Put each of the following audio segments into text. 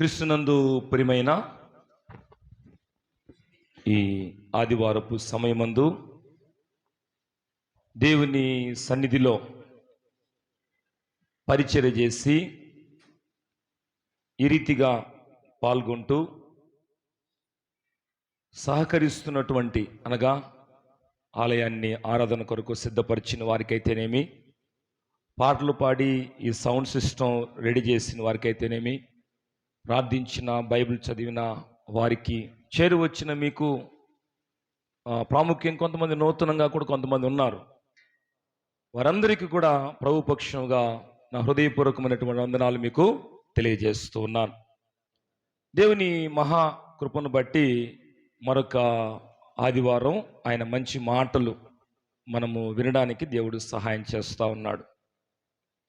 క్రీస్తునందు ప్రియమైన ఈ ఆదివారపు సమయమందు దేవుని సన్నిధిలో పరిచర్య చేసి ఈ రీతిగా పాల్గొంటూ సహకరిస్తున్నటువంటి అనగా ఆలయాన్ని ఆరాధన కొరకు సిద్ధపరిచిన వారికైతేనేమి, పాటలు పాడి ఈ సౌండ్ సిస్టమ్ రెడీ చేసిన వారికైతేనేమి, ప్రార్థించిన బైబిల్ చదివిన వారికి, చేరువచ్చిన మీకు ప్రాముఖ్యం కొంతమంది నూతనంగా కూడా కొంతమంది ఉన్నారు. వారందరికీ కూడా ప్రభు పక్షంగా నా హృదయపూర్వకమైనటువంటి వందనాలు మీకు తెలియజేస్తూ ఉన్నాను. దేవుని మహా కృపను బట్టి మరొక ఆదివారం ఆయన మంచి మాటలు మనము వినడానికి దేవుడు సహాయం చేస్తూ ఉన్నాడు.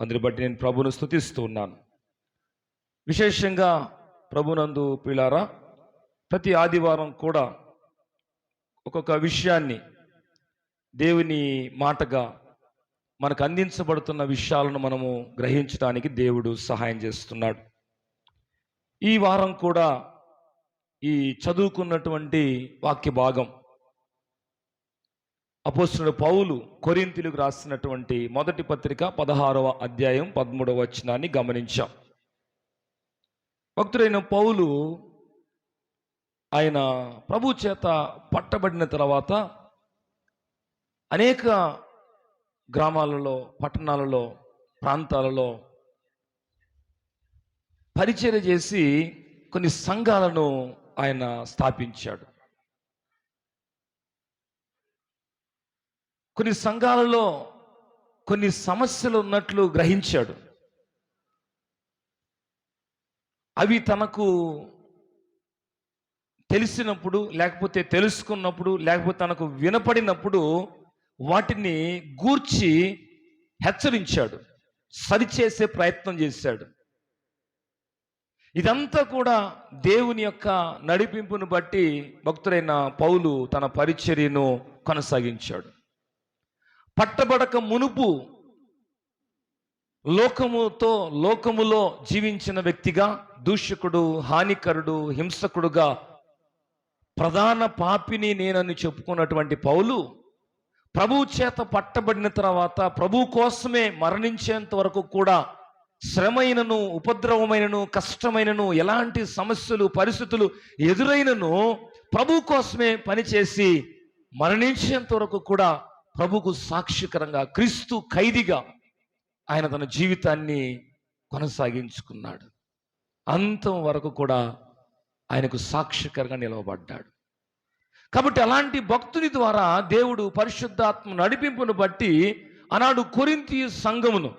అందుని బట్టి నేను ప్రభువును స్తుతిస్తూ ఉన్నాను. విశేషంగా ప్రభునందు ప్రియులారా, ప్రతి ఆదివారం కూడా ఒక్కొక్క విషయాన్ని దేవుని మాటగా మనకు అందించబడుతున్న విషయాలను మనము గ్రహించడానికి దేవుడు సహాయం చేస్తున్నాడు. ఈ వారం కూడా ఈ చదువుకున్నటువంటి వాక్య భాగం అపోస్తలుడు పౌలు కొరింథీయులకు రాసినటువంటి మొదటి పత్రిక 16వ అధ్యాయం 13వ వచనాన్ని గమనించాం. భక్తుడైన పౌలు ఆయన ప్రభు చేత పట్టబడిన తర్వాత అనేక గ్రామాలలో, పట్టణాలలో, ప్రాంతాలలో పరిచర్య చేసి కొన్ని సంఘాలను ఆయన స్థాపించాడు. కొన్ని సంఘాలలో కొన్ని సమస్యలు ఉన్నట్లు గ్రహించాడు. అవి తనకు తెలిసినప్పుడు, లేకపోతే తెలుసుకున్నప్పుడు, లేకపోతే తనకు వినపడినప్పుడు వాటిని గూర్చి హెచ్చరించాడు, సరిచేసే ప్రయత్నం చేశాడు. ఇదంతా కూడా దేవుని యొక్క నడిపింపును బట్టి భక్తుడైన పౌలు తన పరిచర్యను కొనసాగించాడు. పట్టబడక మునుపు లోకములో జీవించిన వ్యక్తిగా, దూషకుడు, హానికరుడు, హింసకుడుగా, ప్రధాన పాపిని నేనని చెప్పుకున్నటువంటి పౌలు ప్రభు చేత పట్టబడిన తర్వాత ప్రభు కోసమే మరణించేంత వరకు కూడా శ్రమైనను, ఉపద్రవమైనను, కష్టమైనను, ఎలాంటి సమస్యలు, పరిస్థితులు ఎదురైనను ప్రభు కోసమే పనిచేసి మరణించేంత వరకు కూడా ప్రభుకు సాక్షికరంగా, క్రీస్తు ఖైదీగా ఆయన తన జీవితాన్ని కొనసాగించుకున్నాడు. అంతం వరకు కూడా ఆయనకు సాక్షికరంగా నిలవబడ్డాడు. కాబట్టి అలాంటి భక్తుని ద్వారా దేవుడు పరిశుద్ధాత్మ నడిపింపును బట్టి ఆనాడు కొరింథీ సంఘమును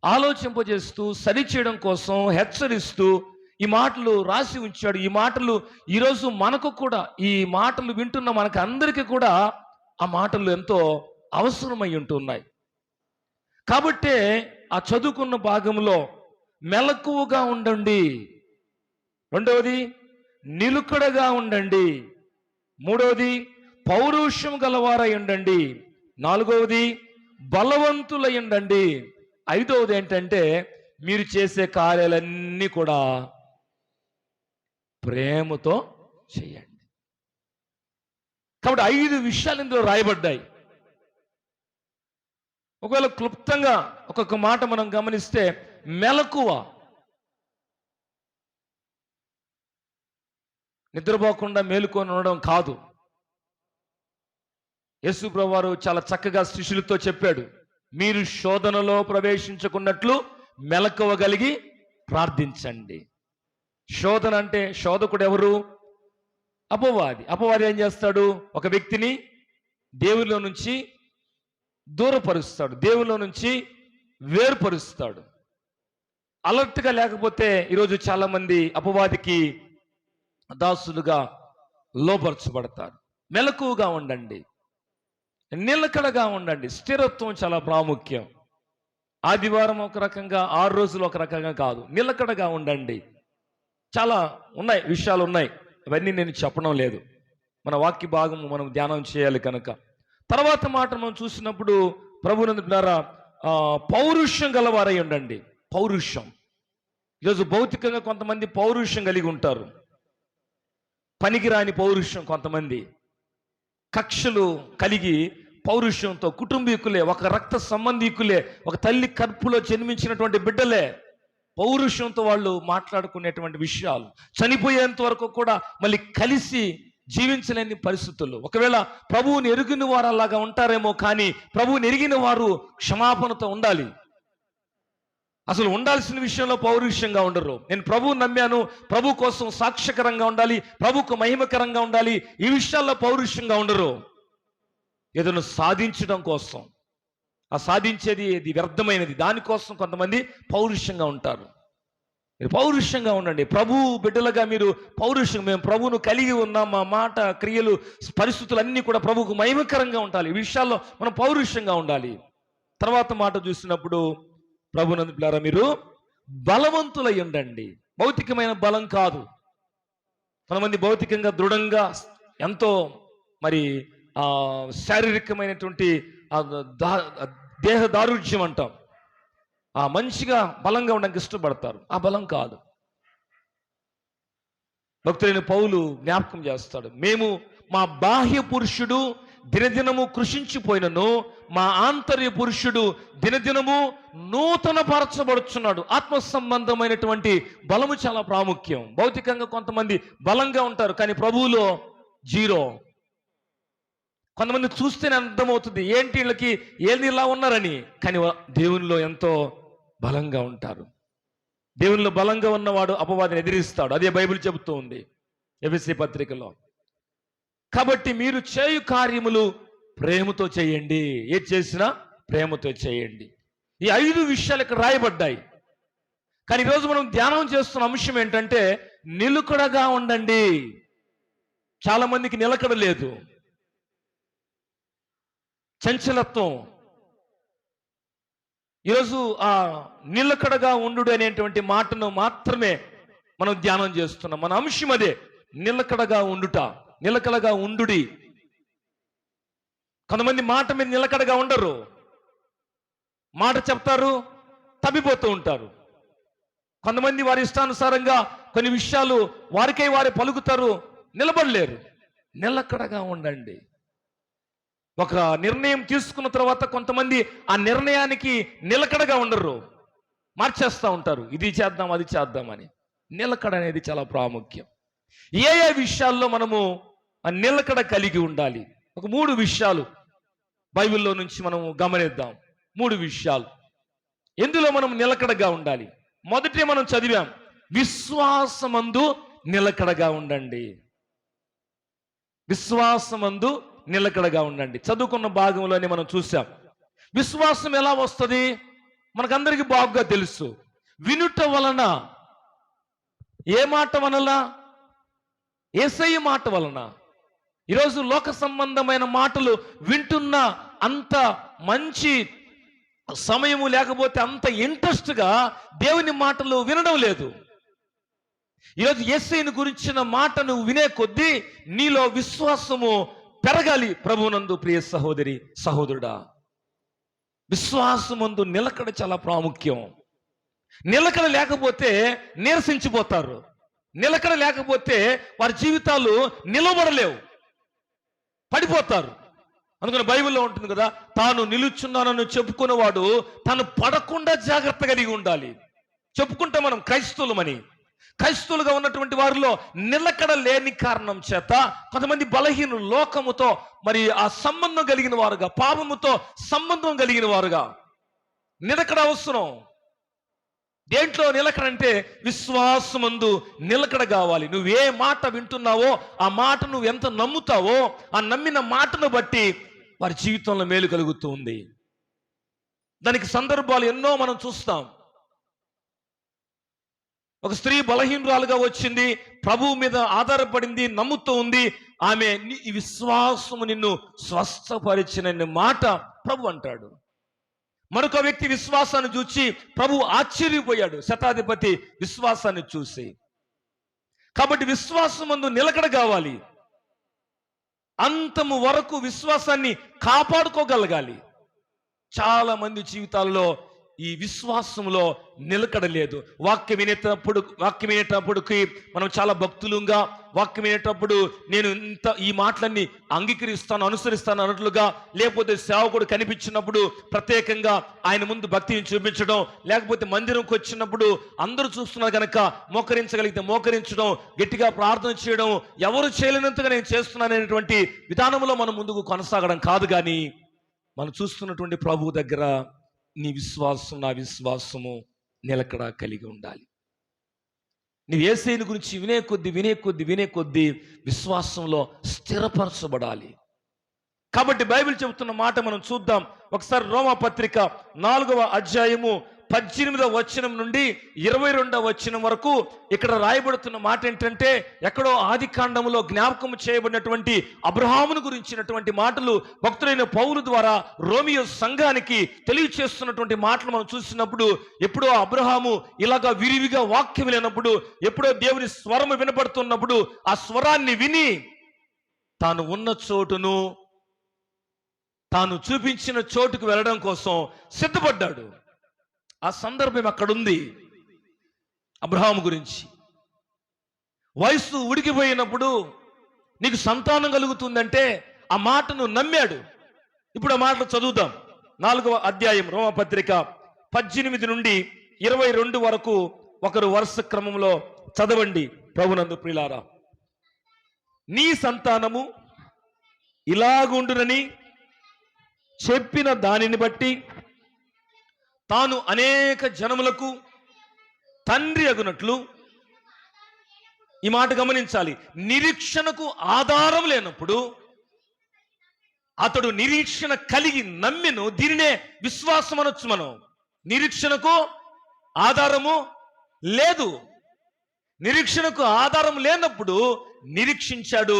ఆలోచింపజేస్తూ సరిచేయడం కోసం హెచ్చరిస్తూ ఈ మాటలు రాసి ఉంచాడు. ఈ మాటలు ఈరోజు మనకు కూడా, ఈ మాటలు వింటున్న మనకు అందరికీ కూడా ఆ మాటలు ఎంతో అవసరమై ఉంటున్నాయి. కాబట్టే ఆ చదువుకున్న భాగంలో మెలకువగా ఉండండి, రెండవది నిలుకడగా ఉండండి, మూడవది పౌరుషం గలవారై ఉండండి, నాలుగవది బలవంతులై ఉండండి, ఐదవది ఏంటంటే మీరు చేసే కార్యాలన్నీ కూడా ప్రేమతో చేయండి. కాబట్టి 5 విషయాలు ఇందులో రాయబడ్డాయి. ఒకవేళ క్లుప్తంగా ఒక్కొక్క మాట మనం గమనిస్తే, మెలకువ, నిద్రపోకుండా మేలుకొని ఉండడం కాదు. యేసు ప్రభువారు చాలా చక్కగా శిష్యులతో చెప్పాడు, మీరు శోధనలో ప్రవేశించకున్నట్లు మెలకువ కలిగి ప్రార్థించండి. శోధన అంటే శోధకుడు ఎవరు? అపవాది. అపవాది ఏం చేస్తాడు? ఒక వ్యక్తిని దేవునిలో నుంచి దూరపరుస్తాడు, దేవునిలో నుంచి వేరుపరుస్తాడు. అలర్ట్గా లేకపోతే ఈరోజు చాలా మంది అపవాదికి దాసులుగా లోపరచబడతారు. మెలకువగా ఉండండి, నిలకడగా ఉండండి. స్థిరత్వం చాలా ప్రాముఖ్యం. ఆదివారం ఒక రకంగా, 6 రోజులు ఒక రకంగా కాదు, నిలకడగా ఉండండి. చాలా ఉన్నాయి, విషయాలు ఉన్నాయి, అవన్నీ నేను చెప్పడం లేదు. మన వాక్య భాగము మనం ధ్యానం చేయాలి కనుక. తర్వాత మాట మనం చూసినప్పుడు ప్రభునందు ద్వారా పౌరుషం గలవారై ఉండండి. పౌరుషం ఈరోజు భౌతికంగా కొంతమంది పౌరుషం కలిగి ఉంటారు, పనికిరాని పౌరుషం. కొంతమంది కక్షలు కలిగి పౌరుషంతో కుటుంబీకులే, ఒక రక్త సంబంధీకులే, ఒక తల్లి కడుపులో జన్మించినటువంటి బిడ్డలే పౌరుషంతో వాళ్ళు మాట్లాడుకునేటువంటి విషయాలు, చనిపోయేంత వరకు కూడా మళ్ళీ కలిసి జీవించలేని పరిస్థితులు. ఒకవేళ ప్రభువుని ఎరిగిన వారు అలాగా ఉంటారేమో, కానీ ప్రభువుని ఎరిగిన వారు క్షమాపణతో ఉండాలి. అసలు ఉండాల్సిన విషయంలో పౌరుషంగా ఉండరు. నేను ప్రభువు నమ్మాను, ప్రభు కోసం సాక్ష్యకరంగా ఉండాలి, ప్రభుకు మహిమకరంగా ఉండాలి, ఈ విషయాల్లో పౌరుషంగా ఉండరు. ఏదైనా సాధించడం కోసం, ఆ సాధించేది ఇది వ్యర్థమైనది, దానికోసం కొంతమంది పౌరుషంగా ఉంటారు. మీరు పౌరుషంగా ఉండండి. ప్రభు బిడ్డలుగా మీరు పౌరుషం, మేము ప్రభువును కలిగి ఉన్నాం, మా మాట, క్రియలు, పరిస్థితులు అన్నీ కూడా ప్రభువుకు మహిమకరంగా ఉండాలి. ఈ విషయాల్లో మనం పౌరుషంగా ఉండాలి. తర్వాత మాట చూసినప్పుడు, ప్రభునందు పిల్లారా, మీరు బలవంతులై ఉండండి. భౌతికమైన బలం కాదు. కొంతమంది భౌతికంగా దృఢంగా ఎంతో మరి శారీరకమైనటువంటి దేహ దారుఢ్యం అంటాం, ఆ మంచిగా బలంగా ఉండడానికి ఇష్టపడతారు. ఆ బలం కాదు. భక్తులైన పౌలు జ్ఞాపకం చేస్తాడు, మేము మా బాహ్య పురుషుడు దినదినము కృషించిపోయినను మా ఆంతర్య పురుషుడు దినదినము నూతన పరచబడుచున్నాడు. ఆత్మ సంబంధమైనటువంటి బలము చాలా ప్రాముఖ్యం. భౌతికంగా కొంతమంది బలంగా ఉంటారు, కానీ ప్రభువులో జీరో. కొంతమంది చూస్తేనే అర్థమవుతుంది ఏంటి వీళ్ళకి, ఏంది ఇలా ఉన్నారని, కానీ దేవునిలో ఎంతో బలంగా ఉంటారు. దేవునిలో బలంగా ఉన్నవాడు అపవాదిని ఎదిరిస్తాడు. అదే బైబిల్ చెబుతూ ఉంది ఎఫెసీ పత్రికలో. కాబట్టి మీరు చేయు కార్యములు ప్రేమతో చేయండి. ఏది చేసినా ప్రేమతో చేయండి. ఈ 5 విషయాలు ఇక్కడ రాయబడ్డాయి. కానీ ఈరోజు మనం ధ్యానం చేస్తున్న అంశం ఏంటంటే నిలకడగా ఉండండి. చాలా మందికి నిలకడ లేదు, చంచలత్వం. ఈరోజు ఆ నిలకడగా ఉండు అనేటువంటి మాటను మాత్రమే మనం ధ్యానం చేస్తున్నాం. మన అంశం అదే, నిలకడగా ఉండుట, నిలకడగా ఉండుడి. కొంతమంది మాట మీద నిలకడగా ఉండరు, మాట చెప్తారు, తప్పిపోతూ ఉంటారు. కొంతమంది వారి ఇష్టానుసారంగా కొన్ని విషయాలు వారికై వారే పలుకుతారు, నిలబడలేరు. నిలకడగా ఉండండి. ఒక నిర్ణయం తీసుకున్న తర్వాత కొంతమంది ఆ నిర్ణయానికి నిలకడగా ఉండరు, మార్చేస్తూ ఉంటారు, ఇది చేద్దాం అది చేద్దామని. నిలకడ అనేది చాలా ప్రాముఖ్యం. ఏ ఏ విషయాల్లో మనము ఆ నిలకడ కలిగి ఉండాలి? ఒక 3 విషయాలు బైబిల్లో నుంచి మనం గమనిద్దాం. 3 విషయాలు ఎందులో మనం నిలకడగా ఉండాలి. మొదటి మనం చదివాం, విశ్వాసమందు నిలకడగా ఉండండి. విశ్వాసమందు నిలకడగా ఉండండి. చదువుకున్న భాగంలోనే మనం చూసాం. విశ్వాసం ఎలా వస్తుంది మనకందరికీ బాగా తెలుసు. వినుట వలన. ఏ మాట వలన? యేసయ్య మాట వలన. ఈరోజు లోక సంబంధమైన మాటలు వింటున్న అంత మంచి సమయము లేకపోతే అంత ఇంట్రెస్ట్గా దేవుని మాటలు వినడం లేదు. ఈరోజు యేసయ్యను గురించిన మాట నువ్వు వినే కొద్దీ నీలో విశ్వాసము పెరగాలి. ప్రభునందు ప్రియ సహోదరి సహోదరుడా, విశ్వాసమందు నిలకడ చాలా ప్రాముఖ్యం. నిలకడ లేకపోతే నీరసించిపోతారు. నిలకడ లేకపోతే వారి జీవితాలు నిలబడలేవు, పడిపోతారు. అందుకని బైబిల్లో ఉంటుంది కదా, తాను నిలుచున్నానని చెప్పుకునేవాడు తను పడకుండా జాగ్రత్త కలిగి ఉండాలి. చెప్పుకుంటే మనం క్రైస్తవులమని, క్రైస్తవులుగా ఉన్నటువంటి వారిలో నిలకడ లేని కారణం చేత కొంతమంది బలహీనులు, లోకముతో మరి ఆ సంబంధం కలిగిన వారుగా, పాపముతో సంబంధం కలిగిన వారుగా. నిలకడ అవసరం. దేంట్లో నిలకడ అంటే విశ్వాసమందు నిలకడ కావాలి. నువ్వు ఏ మాట వింటున్నావో ఆ మాట నువ్వు ఎంత నమ్ముతావో ఆ నమ్మిన మాటను బట్టి వారి జీవితంలో మేలు కలుగుతూ ఉంది. దానికి సందర్భాలు ఎన్నో మనం చూస్తాం. ఒక స్త్రీ బలహీనురాలుగా వచ్చింది, ప్రభువు మీద ఆధారపడింది, నమ్ముతూ ఉంది. ఆమె ఈ విశ్వాసము నిన్ను స్వస్థపరిచిన మాట ప్రభు అంటాడు. మరొక వ్యక్తి విశ్వాసాన్ని చూసి ప్రభు ఆశ్చర్యపోయాడు, శతాధిపతి విశ్వాసాన్ని చూసి. కాబట్టి విశ్వాసమందు నిలకడ కావాలి. అంతము వరకు విశ్వాసాన్ని కాపాడుకోగలగాలి. చాలా మంది జీవితాల్లో ఈ విశ్వాసంలో నిలకడలేదు. వాక్యం వినేటప్పుడుకి మనం చాలా భక్తులుగా, వాక్యం వినేటప్పుడు నేను ఈ మాటలన్నీ అంగీకరిస్తాను, అనుసరిస్తాను అన్నట్లుగా, లేకపోతే సేవకుడు కనిపించినప్పుడు ప్రత్యేకంగా ఆయన ముందు భక్తిని చూపించడం, లేకపోతే మందిరంకి వచ్చినప్పుడు అందరూ చూస్తున్నారు కనుక మోకరించగలిగితే మోకరించడం, గట్టిగా ప్రార్థన చేయడం, ఎవరు చేయలేనంతగా నేను చేస్తున్నాననేటువంటి విధానంలో మనం ముందుకు కొనసాగడం కాదు. కానీ మనం చూస్తున్నటువంటి ప్రభువు దగ్గర నీ విశ్వాసం, నా విశ్వాసము నిలకడ కలిగి ఉండాలి. నీవు యేసయ్యను గురించి వినే కొద్దీ విశ్వాసంలో స్థిరపరచబడాలి. కాబట్టి బైబిల్ చెబుతున్న మాట మనం చూద్దాం. ఒకసారి రోమా పత్రిక 4వ అధ్యాయము 18వ వచనం నుండి 22వ వచనం వరకు ఇక్కడ రాయబడుతున్న మాట ఏంటంటే, ఎక్కడో ఆది కాండములో జ్ఞాపకం చేయబడినటువంటి అబ్రహామును గురించినటువంటి మాటలు భక్తులైన పౌలు ద్వారా రోమియో సంఘానికి తెలియచేస్తున్నటువంటి మాటలు మనం చూసినప్పుడు, ఎప్పుడో అబ్రహాము ఇలాగా విరివిగా వాక్యం లేనప్పుడు, ఎప్పుడో దేవుని స్వరము వినపడుతున్నప్పుడు ఆ స్వరాన్ని విని తాను ఉన్న చోటును, తాను చూపించిన చోటుకు వెళ్ళడం కోసం సిద్ధపడ్డాడు. ఆ సందర్భం అక్కడుంది. అబ్రహాము గురించి వయస్సు ఉడికిపోయినప్పుడు నీకు సంతానం కలుగుతుందంటే ఆ మాటను నమ్మాడు. ఇప్పుడు ఆ మాటలు చదువుదాం. 4వ అధ్యాయం రోమపత్రిక 18 నుండి 22 వరకు ఒకరు వరుస క్రమంలో చదవండి. ప్రభునందు ప్రియులారా, నీ సంతానము ఇలాగుండునని చెప్పిన దానిని బట్టి తాను అనేక జనములకు తండ్రి అగునట్లు, ఈ మాట గమనించాలి, నిరీక్షణకు ఆధారం లేనప్పుడు అతడు నిరీక్షణ కలిగి నమ్మెను. దీనినే విశ్వాసం అనొచ్చు మనం. నిరీక్షణకు ఆధారము లేదు. నిరీక్షణకు ఆధారం లేనప్పుడు నిరీక్షించాడు,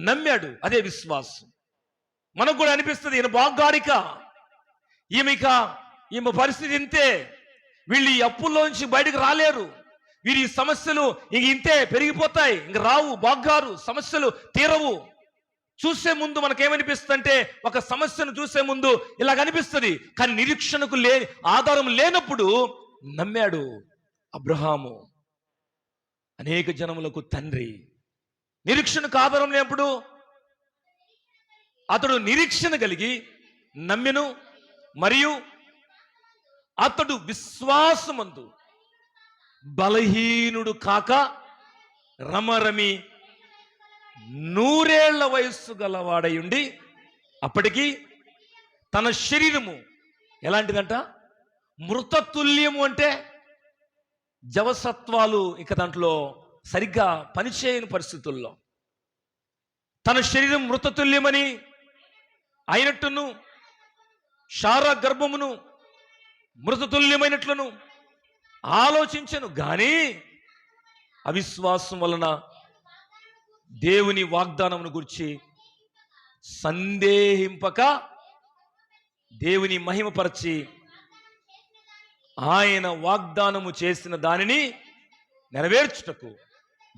నమ్మాడు. అదే విశ్వాసం. మనకు కూడా అనిపిస్తుంది, ఈయన బాగాడిక, ఈమె పరిస్థితి ఇంతే, వీళ్ళు ఈ అప్పుల్లోంచి బయటకు రాలేరు, వీరి సమస్యలు ఇంతే పెరిగిపోతాయి, ఇంక రావు, బాగ్గారు, సమస్యలు తీరవు. చూసే ముందు మనకేమనిపిస్తుంది అంటే, ఒక సమస్యను చూసే ముందు ఇలాగ అనిపిస్తుంది. కానీ నిరీక్షణకు ఆధారం లేనప్పుడు నమ్మాడు అబ్రహాము, అనేక జనములకు తండ్రి. నిరీక్షణకు ఆధారం లేనప్పుడు అతడు నిరీక్షణ కలిగి నమ్మెను, మరియు అతడు విశ్వాసమందు బలహీనుడు కాక రమరమి 100 ఏళ్ల వయస్సు గలవాడయుండి, అప్పటికి తన శరీరము ఎలాంటిదంట, మృతతుల్యము, అంటే జవసత్వాలు ఇక దాంట్లో సరిగ్గా పనిచేయని పరిస్థితుల్లో తన శరీరం మృతతుల్యమని అయినట్టును, శారా గర్భమును మృతతుల్యమైనట్లను ఆలోచించను. కానీ అవిశ్వాసం వలన దేవుని వాగ్దానమును గురించి సందేహింపక దేవుని మహిమపరచి ఆయన వాగ్దానము చేసిన దానిని నెరవేర్చుటకు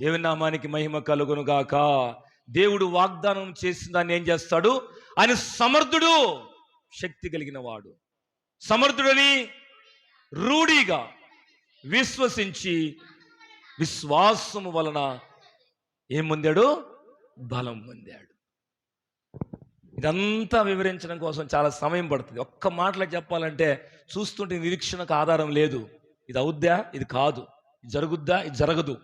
దేవుని నామానికి మహిమ కలుగునుగాక. దేవుడు వాగ్దానం చేసిన దాన్ని ఏం చేస్తాడు? ఆయన సమర్థుడు, శక్తి కలిగిన వాడు. సమర్థుడని రూఢిగా విశ్వసించి విశ్వాసము వలన ఏం పొందాడు? బలం పొందాడు. ఇదంతా వివరించడం కోసం చాలా సమయం పడుతుంది. ఒక్క మాటలో చెప్పాలంటే, చూస్తుంటే నిరీక్షణకు ఆధారం లేదు, ఇది అవుద్దా, ఇది కాదు, ఇది జరుగుద్దా, ఇది జరగదు.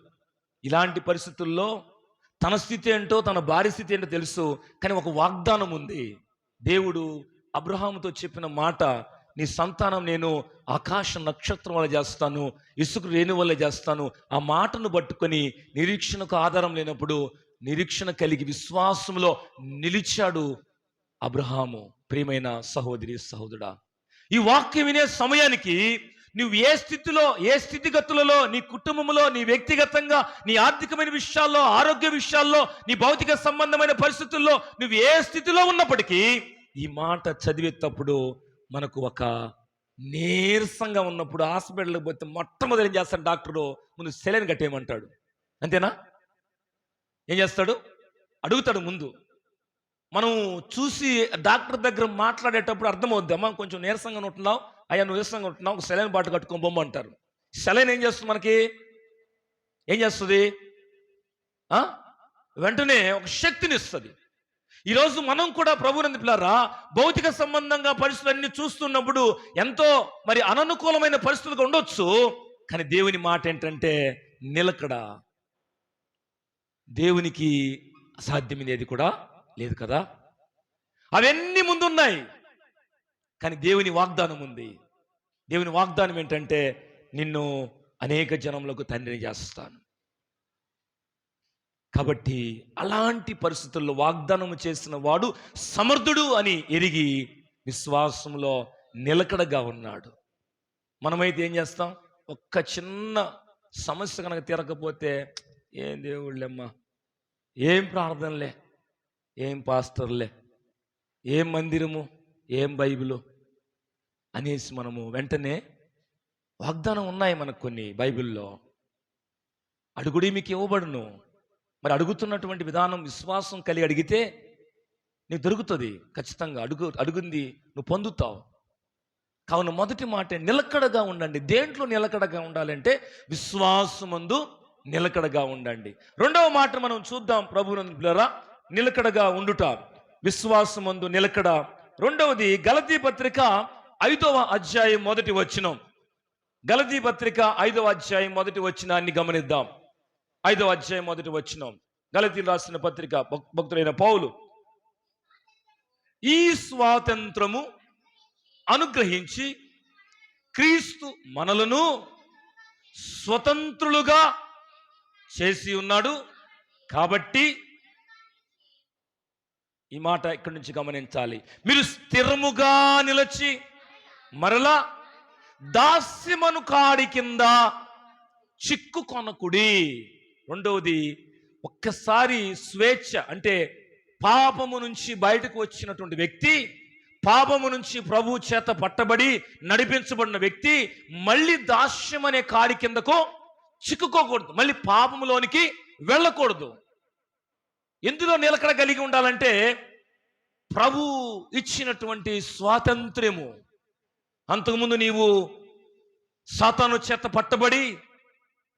ఇలాంటి పరిస్థితుల్లో తన స్థితి ఏంటో, తన భార్య స్థితి ఏంటో తెలుసు, కానీ ఒక వాగ్దానం ఉంది. దేవుడు అబ్రహాముతో చెప్పిన మాట, నీ సంతానం నేను ఆకాశ నక్షత్రం వల్ల చేస్తాను, ఇసుక రేణు వల్ల చేస్తాను. ఆ మాటను పట్టుకొని నిరీక్షణకు ఆధారం లేనప్పుడు నిరీక్షణ కలిగి విశ్వాసంలో నిలిచాడు అబ్రహాము. ప్రియమైన సహోదరి సహోదరుడా, ఈ వాక్యం వినే సమయానికి నువ్వు ఏ స్థితిలో, ఏ స్థితిగతులలో, నీ కుటుంబంలో, నీ వ్యక్తిగతంగా, నీ ఆర్థికమైన విషయాల్లో, ఆరోగ్య విషయాల్లో, నీ భౌతిక సంబంధమైన పరిస్థితుల్లో నువ్వు ఏ స్థితిలో ఉన్నప్పటికీ ఈ మాట చదివేటప్పుడు మనకు ఒక నీరసంగా ఉన్నప్పుడు హాస్పిటల్కి పోతే మొట్టమొదటి ఏం చేస్తాడు డాక్టరు? ముందు సెలైన్ కట్టేయమంటాడు. అంతేనా? ఏం చేస్తాడు? అడుగుతాడు ముందు. మనం చూసి డాక్టర్ దగ్గర మాట్లాడేటప్పుడు అర్థమవుద్ది, అమ్మ కొంచెం నీరసంగా ఉంటున్నావు, అయ్యా నువ్వు ఇష్టంగా ఉంటున్నావు, ఒక సెలైన్ బాట కట్టుకొని బొమ్మ అంటారు. సెలైన్ ఏం చేస్తుంది మనకి? ఏం చేస్తుంది? వెంటనే ఒక శక్తిని ఇస్తుంది. ఈరోజు మనం కూడా ప్రభువునందు పిల్లారా, భౌతిక సంబంధంగా పరిస్థితులన్నీ చూస్తున్నప్పుడు ఎంతో మరి అననుకూలమైన పరిస్థితులుగా ఉండొచ్చు. కానీ దేవుని మాట ఏంటంటే నిలకడ. దేవునికి అసాధ్యమైనది కూడా లేదు కదా. అవన్నీ ముందున్నాయి, కానీ దేవుని వాగ్దానం ఉంది. దేవుని వాగ్దానం ఏంటంటే నిన్ను అనేక జనములకు తండ్రిని చేస్తాను. కాబట్టి అలాంటి పరిస్థితుల్లో వాగ్దానం చేసిన వాడు సమర్థుడు అని ఎరిగి విశ్వాసంలో నిలకడగా ఉన్నాడు. మనమైతే ఏం చేస్తాం? ఒక్క చిన్న సమస్య కనుక తీరకపోతే ఏం దేవుళ్ళమ్మా, ఏం ప్రార్థనలే, ఏం పాస్టర్లే, ఏం మందిరము, ఏం బైబిలు అనేసి మనము వెంటనే వాగ్దానం ఉన్నాయి మనకు కొన్ని బైబిల్లో, అడుగుడి మీకు ఇవ్వబడును. మరి అడుగుతున్నటువంటి విధానం విశ్వాసం కలిగి అడిగితే నీకు దొరుకుతుంది ఖచ్చితంగా. అడుగుంది నువ్వు పొందుతావు. కావున మొదటి మాట నిలకడగా ఉండండి. దేంట్లో నిలకడగా ఉండాలంటే విశ్వాసమందు నిలకడగా ఉండండి. రెండవ మాట మనం చూద్దాం ప్రభువునందు పిల్లరా, నిలకడగా ఉండుట, విశ్వాసమందు నిలకడ. రెండవది గలతీ పత్రిక 5వ అధ్యాయం మొదటి వచనం. గలతీ పత్రిక 5వ అధ్యాయం మొదటి వచనాన్ని గమనిద్దాం. 5వ అధ్యాయం మొదటి వచనం, గలతీయులకు రాసిన పత్రిక, భక్తుడైన పౌలు, ఈ స్వాతంత్రము అనుగ్రహించి క్రీస్తు మనలను స్వతంత్రులుగా చేసి ఉన్నాడు. కాబట్టి ఈ మాట ఇక్కడి నుంచి గమనించాలి. మీరు స్థిరముగా నిలిచి మరలా దాస్యమను కాడి కింద చిక్కుకొనకుడి. రెండవది, ఒక్కసారి స్వేచ్ఛ అంటే పాపము నుంచి బయటకు వచ్చినటువంటి వ్యక్తి, పాపము నుంచి ప్రభు చేత పట్టబడి నడిపించబడిన వ్యక్తి మళ్ళీ దాస్యం అనే కాడి కిందకు చిక్కుకోకూడదు, మళ్ళీ పాపములోనికి వెళ్ళకూడదు. ఎందులో నిలకడ కలిగి ఉండాలంటే ప్రభు ఇచ్చినటువంటి స్వాతంత్ర్యము. అంతకుముందు నీవు సాతాను చేత పట్టబడి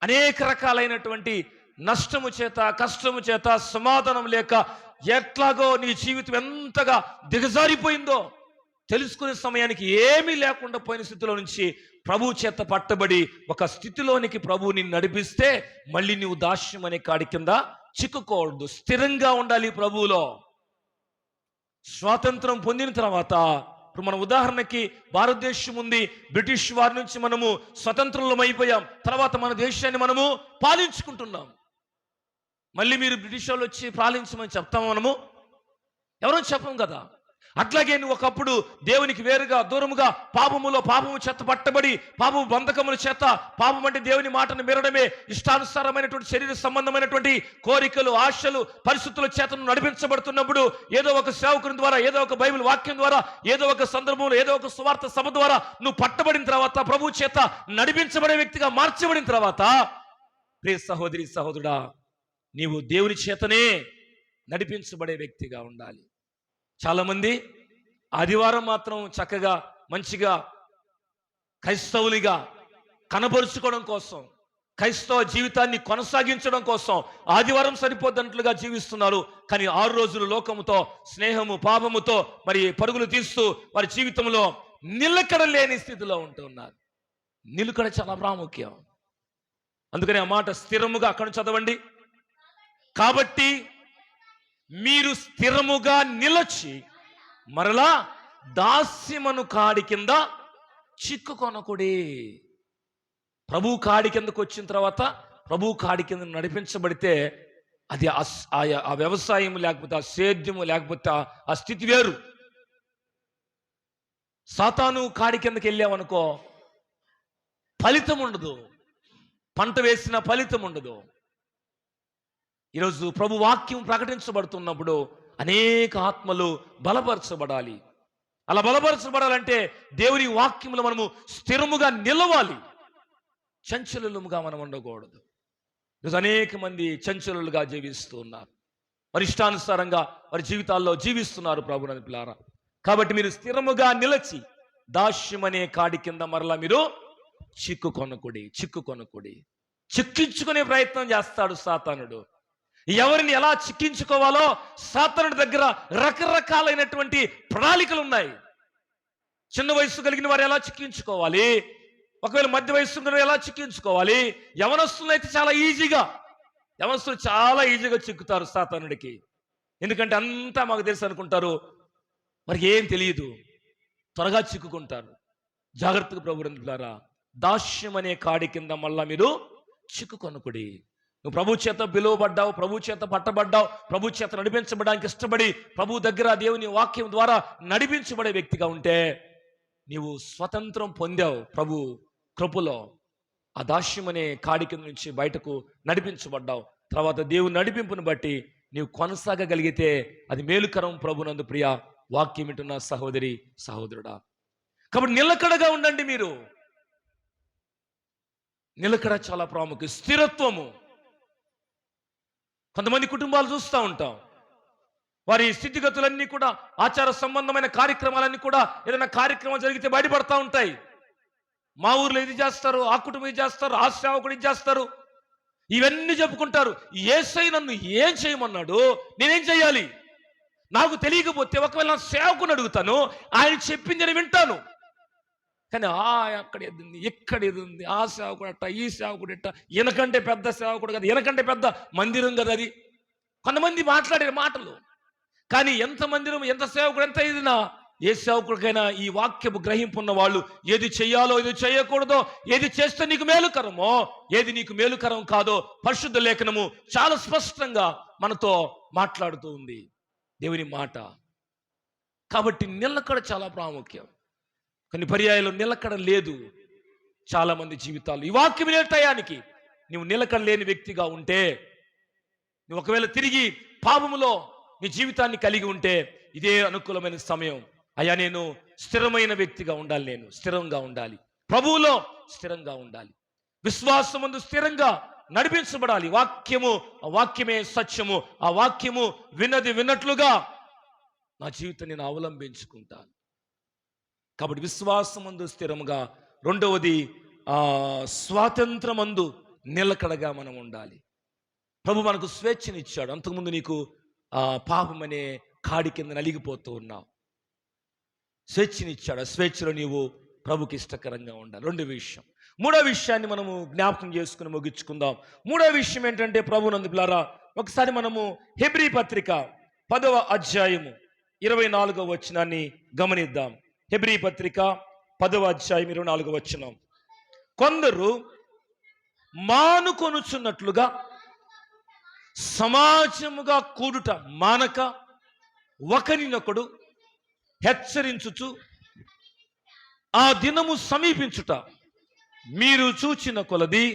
అనేక రకాలైనటువంటి నష్టము చేత, కష్టము చేత, సమాధానం లేక ఎట్లాగో నీ జీవితం ఎంతగా దిగజారిపోయిందో తెలుసుకునే సమయానికి ఏమీ లేకుండా పోయిన స్థితిలో నుంచి ప్రభు చేత పట్టబడి ఒక స్థితిలోనికి ప్రభు నిన్ను నడిపిస్తే మళ్ళీ నువ్వు దాస్యం అనే కాడి కింద చిక్కుకోవద్దు. స్థిరంగా ఉండాలి ప్రభువులో. స్వాతంత్రం పొందిన తర్వాత, ఇప్పుడు మన ఉదాహరణకి భారతదేశం ఉంది, బ్రిటిష్ వారి నుంచి మనము స్వతంత్రులం అయిపోయాం. తర్వాత మన దేశాన్ని మనము పాలించుకుంటున్నాం. మళ్ళీ మీరు బ్రిటిష్ వాళ్ళు వచ్చి పాలించమని చెప్తాము మనము? ఎవరో చెప్పం కదా. అట్లాగే నువ్వు ఒకప్పుడు దేవునికి వేరుగా దూరముగా పాపము చేత పట్టబడి పాపము బంధకముల చేత, పాపం అంటే దేవుని మాటను మీరడమే, ఇష్టానుసారమైనటువంటి శరీర సంబంధమైనటువంటి కోరికలు, ఆశలు, పరిస్థితుల చేత నడిపించబడుతున్నప్పుడు ఏదో ఒక సేవకుని ద్వారా, ఏదో ఒక బైబిల్ వాక్యం ద్వారా, ఏదో ఒక సందర్భంలో, ఏదో ఒక సువార్త సభ ద్వారా నువ్వు పట్టబడిన తర్వాత, ప్రభు చేత నడిపించబడే వ్యక్తిగా మార్చబడిన తర్వాత, ప్రియ సహోదరి సహోదరుడా, నీవు దేవుని చేతనే నడిపించబడే వ్యక్తిగా ఉండాలి. చాలామంది ఆదివారం మాత్రం చక్కగా మంచిగా క్రైస్తవులుగా కనబరుచుకోవడం కోసం, క్రైస్తవ జీవితాన్ని కొనసాగించడం కోసం ఆదివారం సరిపోద్దన్నట్లుగా జీవిస్తున్నారు. కానీ 6 రోజులు లోకముతో, స్నేహము, పాపముతో మరి పరుగులు తీస్తూ వారి జీవితంలో నిలకడ లేని స్థితిలో ఉంటున్నారు. నిలకడ చాలా ప్రాముఖ్యం. అందుకని ఆ మాట స్థిరముగా అక్కడ చదవండి. కాబట్టి మీరు స్థిరముగా నిలచి మరలా దాస్యమను కాడి కింద చిక్కుకొనకుడి. ప్రభు కాడి కిందకు వచ్చిన తర్వాత, ప్రభు కాడి కింద నడిపించబడితే అది ఆ వ్యవసాయం లేకపోతే ఆ సేద్యము లేకపోతే ఆ స్థితి వేరు. సాతాను కాడి కిందకి వెళ్ళామనుకో ఫలితం ఉండదు, పంట వేసిన ఫలితం ఉండదు. ఈరోజు ప్రభు వాక్యం ప్రకటించబడుతున్నప్పుడు అనేక ఆత్మలు బలపరచబడాలి. అలా బలపరచబడాలంటే దేవుని వాక్యంలో మనము స్థిరముగా నిలవాలి. చంచలులుగా మనం ఉండకూడదు. ఈరోజు అనేక మంది చంచలులుగా జీవిస్తూ ఉన్నారు, వారి ఇష్టానుసారంగా వారి జీవితాల్లో జీవిస్తున్నారు ప్రభువుని పిల్లారా. కాబట్టి మీరు స్థిరముగా నిలచి దాస్యమనే కాడి కింద మరలా మీరు చిక్కుకొనకుడి. చిక్కించుకునే ప్రయత్నం చేస్తాడు సాతానుడు. ఎవరిని ఎలా చిక్కించుకోవాలో సాతానుడి దగ్గర రకరకాలైనటువంటి ప్రణాళికలు ఉన్నాయి. చిన్న వయసు కలిగిన వారు ఎలా చిక్కించుకోవాలి, ఒకవేళ మధ్య వయసు ఎలా చిక్కించుకోవాలి, యవనస్తులు అయితే యవనస్తులు చాలా ఈజీగా చిక్కుతారు సాతానుడికి. ఎందుకంటే అంతా మాకు తెలుసు అనుకుంటారు, మరి ఏం తెలియదు, త్వరగా చిక్కుకుంటారు. జాగ్రత్తగా ప్రభువులారా, దాస్యం అనే కాడి కింద మళ్ళా మీరు చిక్కుకొనకుడి. నువ్వు ప్రభు చేత పిలువబడ్డావు, ప్రభు చేత పట్టబడ్డావు, ప్రభు చేత నడిపించబడడానికి ఇష్టపడి ప్రభు దగ్గర దేవుని వాక్యం ద్వారా నడిపించబడే వ్యక్తిగా ఉంటే నీవు స్వతంత్రం పొందావు ప్రభు కృపలో. ఆ దాస్యం అనే కాడి కింద నుంచి బయటకు నడిపించబడ్డావు. తర్వాత దేవుని నడిపింపును బట్టి నీవు కొనసాగగలిగితే అది మేలుకరం ప్రభునందు. ప్రియ వాక్యం వింటున్న సహోదరి సహోదరుడా, కాబట్టి నిలకడగా ఉండండి. మీరు నిలకడ చాలా ప్రాముఖ్యం. స్థిరత్వము. కొంతమంది కుటుంబాలు చూస్తూ ఉంటాం, వారి స్థితిగతులన్నీ కూడా, ఆచార సంబంధమైన కార్యక్రమాలన్నీ కూడా ఏదైనా కార్యక్రమం జరిగితే బయటపడతా ఉంటాయి. మా ఊర్లో ఇది చేస్తారు, ఆ కుటుంబం ఇది చేస్తారు, ఆ సేవకుడు ఇది చేస్తారు, ఇవన్నీ చెప్పుకుంటారు. యేసయ్య నన్ను ఏం చేయమన్నాడు, నేనేం చేయాలి? నాకు తెలియకపోతే ఒకవేళ నా సేవకుని అడుగుతాను, ఆయన చెప్పింది నేను వింటాను. కానీ అక్కడ ఏది ఉంది, ఇక్కడ ఏది ఉంది, ఆ సేవకుడు అట్ట, ఈ సేవకుడు ఎట్ట, ఈయనకంటే పెద్ద సేవకుడు కదా, ఈయనకంటే పెద్ద మందిరం కదా అది. కొంతమంది మాట్లాడే మాటలు. కానీ ఎంత మందిరం, ఎంత సేవకుడు, ఎంత ఇదినా, ఏ సేవకుడికైనా ఈ వాక్యపు గ్రహింపు ఉన్న వాళ్ళు ఏది చెయ్యాలో, ఏది చేయకూడదో, ఏది చేస్తే నీకు మేలుకరమో, ఏది నీకు మేలుకరం కాదో పరిశుద్ధ లేఖనము చాలా స్పష్టంగా మనతో మాట్లాడుతూ ఉంది, దేవుని మాట. కాబట్టి నిలకడ చాలా ప్రాముఖ్యం. కొన్ని పర్యాయాలు నిలకడ లేదు చాలా మంది జీవితాలు. ఈ వాక్యం వినే టయానికి నువ్వు నిలకడ లేని వ్యక్తిగా ఉంటే, నువ్వు ఒకవేళ తిరిగి పాపములో నీ జీవితాన్ని కలిగి ఉంటే ఇదే అనుకూలమైన సమయం. అయ్యా, నేను స్థిరమైన వ్యక్తిగా ఉండాలి, నేను స్థిరంగా ఉండాలి, ప్రభువులో స్థిరంగా ఉండాలి, విశ్వాసమందు స్థిరంగా నడిపించబడాలి. ఆ వాక్యమే సత్యము, ఆ వాక్యము విన్నది విన్నట్లుగా నా జీవితం నేను అవలంబించుకుంటాను. కాబట్టి విశ్వాసమందు స్థిరముగా. రెండవది, స్వాతంత్రమందు నిలకడగా మనం ఉండాలి. ప్రభు మనకు స్వేచ్ఛనిచ్చాడు. అంతకుముందు నీకు పాపం అనే కాడి కింద నలిగిపోతూ ఉన్నావు, స్వేచ్ఛనిచ్చాడు. ఆ స్వేచ్ఛలో నీవు ప్రభుకి ఇష్టకరంగా ఉండాలి. రెండో విషయం. మూడో విషయాన్ని మనము జ్ఞాపకం చేసుకుని ముగించుకుందాం. మూడో విషయం ఏంటంటే, ప్రభునందు పిల్లారా, ఒకసారి మనము హెబ్రీ పత్రిక 10వ అధ్యాయము 24వ వచనాన్ని గమనిద్దాం. హెబ్రీ పత్రిక 10వ అధ్యాయం 24వ వచనం. కొందరు మానుకొనుచున్నట్లుగా సమాజముగా కూడుట మానక ఒకరినొకడు హెచ్చరించుచు ఆ దినము సమీపించుట మీరు చూచిన కొలది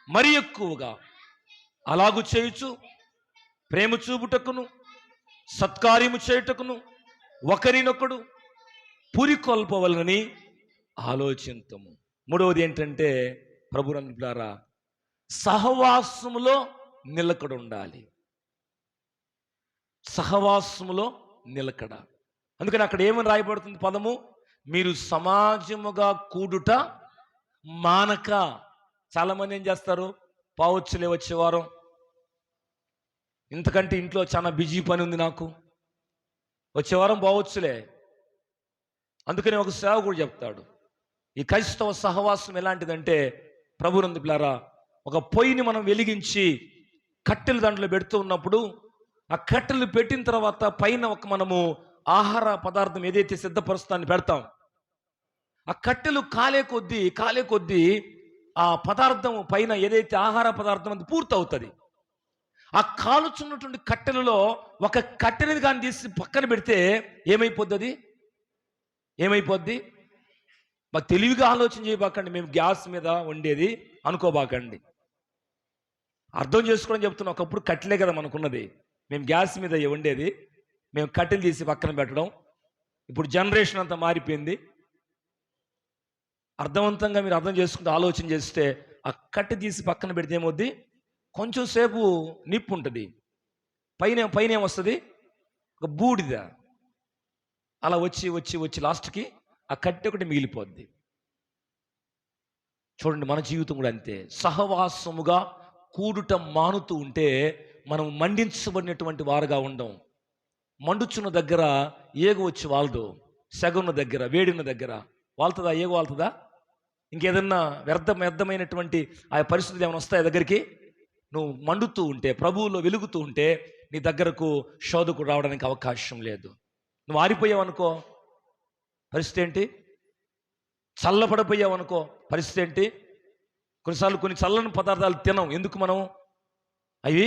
మరి ఎక్కువగా అలాగు చేయుచు ప్రేమ చూపుటకును సత్కార్యము చేయుటకును ఒకరినొకడు పురికొల్పవలనని ఆలోచింతము. మూడవది ఏంటంటే, ప్రభునందులారా, సహవాసములో నిలకడ ఉండాలి. సహవాసములో నిలకడ. అందుకని అక్కడ ఏమని రాయబడుతుంది పదము? మీరు సమాజముగా కూడుట మానక. చాలా మంది ఏం చేస్తారు, పావచ్చులే వచ్చే వారం, ఇంతకంటే ఇంట్లో చాలా బిజీ పని ఉంది నాకు, వచ్చే వారం పోవచ్చులే. అందుకని ఒక సేవకుడు చెప్తాడు, ఈ క్రైస్తవ సహవాసం ఎలాంటిదంటే, ప్రభునందు పిల్లారా, ఒక పొయ్యిని మనం వెలిగించి కట్టెలు దాంట్లో పెడుతూ ఉన్నప్పుడు, ఆ కట్టెలు పెట్టిన తర్వాత పైన మనము ఆహార పదార్థం ఏదైతే సిద్ధపరుస్తాన్ని పెడతాం, ఆ కట్టెలు కాలే కొద్దీ ఆ పదార్థం పైన ఏదైతే ఆహార పదార్థం అది పూర్తవుతుంది. ఆ కాలుచున్నటువంటి కట్టెలలో ఒక కట్టెని కానీ తీసి పక్కన పెడితే ఏమైపోద్ది? మాకు తెలివిగా ఆలోచన చేయబాకండి, మేము గ్యాస్ మీద వండేది అనుకోబాకండి. అర్థం చేసుకోవడం చెప్తున్నాం. ఒకప్పుడు కట్టెలే కదా మనకున్నది, మేము గ్యాస్ మీద వండేది, మేము కట్టెలు తీసి పక్కన పెట్టడం. ఇప్పుడు జనరేషన్ అంతా మారిపోయింది. అర్థవంతంగా మీరు అర్థం చేసుకుంటూ ఆలోచన చేస్తే, ఆ కట్టె తీసి పక్కన పెడితే ఏమవుద్ది? కొంచెం సేపు నిప్పు ఉంటుంది, పైన ఏమొస్తుంది? ఒక బూడిద. అలా వచ్చి లాస్ట్కి ఆ కట్టె ఒకటి మిగిలిపోద్ది. చూడండి, మన జీవితం కూడా అంతే. సహవాసముగా కూడుట మానుతూ ఉంటే మనం మండించబడినటువంటి వారుగా ఉండం. మండుచున్న దగ్గర ఏగు వచ్చి వాలదు, సెగన్న దగ్గర, వేడిన దగ్గర వాళ్తుందా? ఏగు వాళ్తుందా? ఇంకేదన్నా వ్యర్థమైనటువంటి ఆ పరిస్థితులు ఏమైనా వస్తాయి దగ్గరికి? నువ్వు మండుతూ ఉంటే, ప్రభువులో వెలుగుతూ ఉంటే నీ దగ్గరకు శోధకు రావడానికి అవకాశం లేదు. నువ్వు ఆరిపోయావు అనుకో, పరిస్థితి ఏంటి? చల్లపడిపోయావు అనుకో, పరిస్థితి ఏంటి? కొన్నిసార్లు కొన్ని చల్లని పదార్థాలు తినం. ఎందుకు? మనం అవి